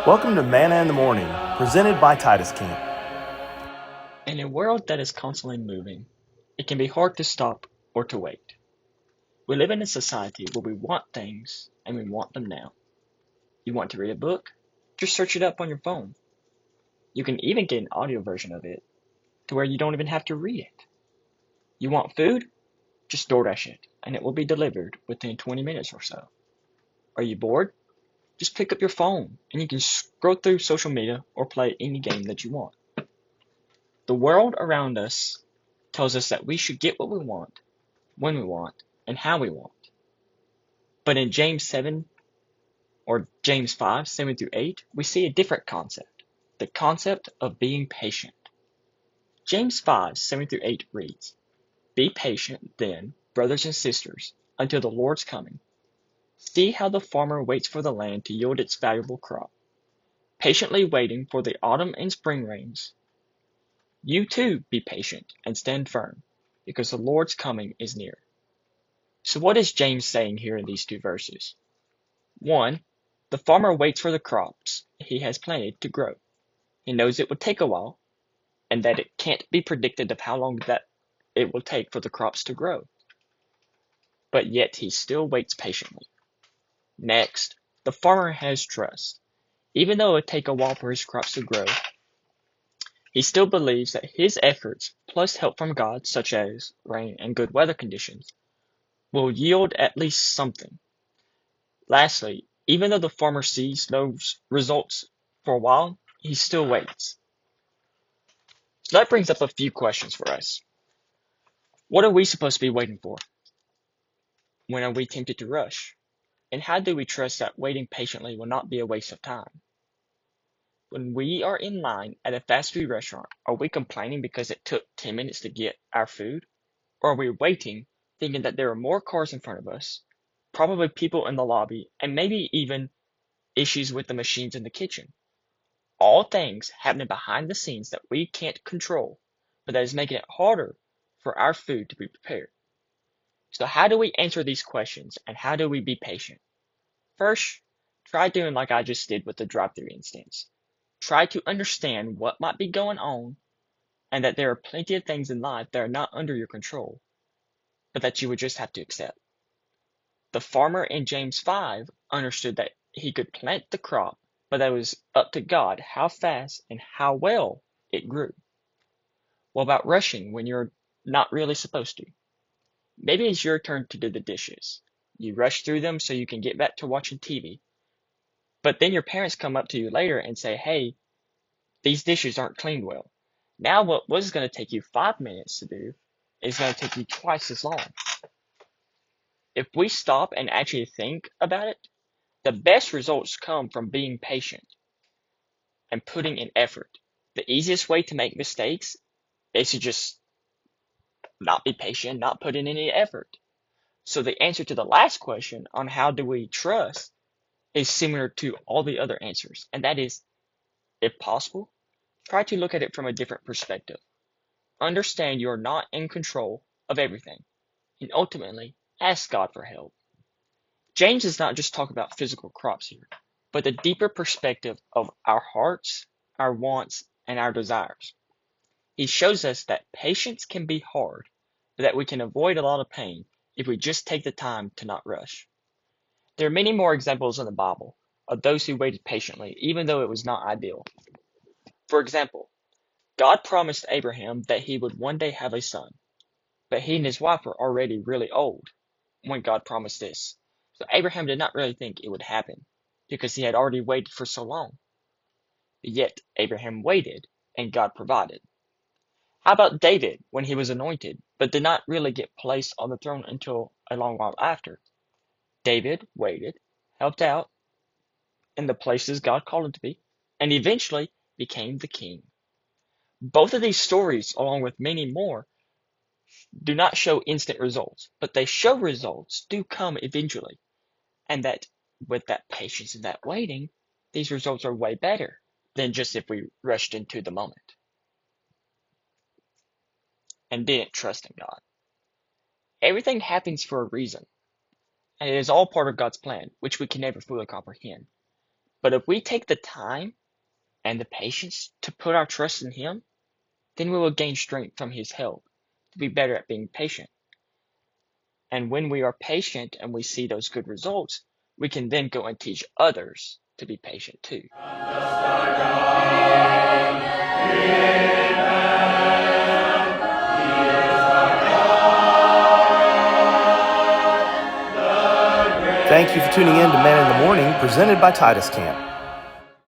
Welcome to Manna in the Morning, presented by TITUS Camp. In a world that is constantly moving, it can be hard to stop or to wait. We live in a society where we want things and we want them now. You want to read a book? Just search it up on your phone. You can even get an audio version of it to where you don't even have to read it. You want food? Just DoorDash it and it will be delivered within 20 minutes or so. Are you bored? Just pick up your phone and you can scroll through social media or play any game that you want. The world around us tells us that we should get what we want, when we want, and how we want. But in James 5, 7 through 8, we see a different concept, the concept of being patient. James 5, 7 through 8 reads, "Be patient, then, brothers and sisters, until the Lord's coming. See how the farmer waits for the land to yield its valuable crop, patiently waiting for the autumn and spring rains. You too be patient and stand firm, because the Lord's coming is near." So what is James saying here in these two verses? 1. The farmer waits for the crops he has planted to grow. He knows it will take a while, and that it can't be predicted of how long that it will take for the crops to grow. But yet he still waits patiently. Next, the farmer has trust. Even though it will take a while for his crops to grow, he still believes that his efforts, plus help from God, such as rain and good weather conditions, will yield at least something. Lastly, even though the farmer sees no results for a while, he still waits. So that brings up a few questions for us. What are we supposed to be waiting for? When are we tempted to rush? And how do we trust that waiting patiently will not be a waste of time? When we are in line at a fast food restaurant, are we complaining because it took 10 minutes to get our food? Or are we waiting, thinking that there are more cars in front of us, probably people in the lobby, and maybe even issues with the machines in the kitchen? All things happening behind the scenes that we can't control, but that is making it harder for our food to be prepared. So how do we answer these questions and how do we be patient? First, try doing like I just did with the drive-through instance. Try to understand what might be going on and that there are plenty of things in life that are not under your control, but that you would just have to accept. The farmer in James 5 understood that he could plant the crop, but that it was up to God how fast and how well it grew. What about rushing when you're not really supposed to? Maybe it's your turn to do the dishes. You rush through them so you can get back to watching TV. But then your parents come up to you later and say, "Hey, these dishes aren't cleaned well." Now what was going to take you 5 minutes to do is going to take you twice as long. If we stop and actually think about it, the best results come from being patient and putting in effort. The easiest way to make mistakes is to just not be patient, not put in any effort. So the answer to the last question on how do we trust is similar to all the other answers, and that is, if possible, try to look at it from a different perspective. Understand you're not in control of everything, and ultimately, ask God for help. James does not just talk about physical crops here, but the deeper perspective of our hearts, our wants, and our desires. He shows us that patience can be hard, but that we can avoid a lot of pain if we just take the time to not rush. There are many more examples in the Bible of those who waited patiently, even though it was not ideal. For example, God promised Abraham that he would one day have a son, but he and his wife were already really old when God promised this. So Abraham did not really think it would happen because he had already waited for so long. Yet Abraham waited and God provided. How about David when he was anointed, but did not really get placed on the throne until a long while after? David waited, helped out in the places God called him to be, and eventually became the king. Both of these stories, along with many more, do not show instant results, but they show results do come eventually, and that with that patience and that waiting, these results are way better than just if we rushed into the moment and didn't trust in God. Everything happens for a reason, and it is all part of God's plan, which we can never fully comprehend. But if we take the time and the patience to put our trust in Him, then we will gain strength from His help to be better at being patient. And when we are patient and we see those good results, we can then go and teach others to be patient too. Thank you for tuning in to Man in the Morning, presented by TITUS Camp.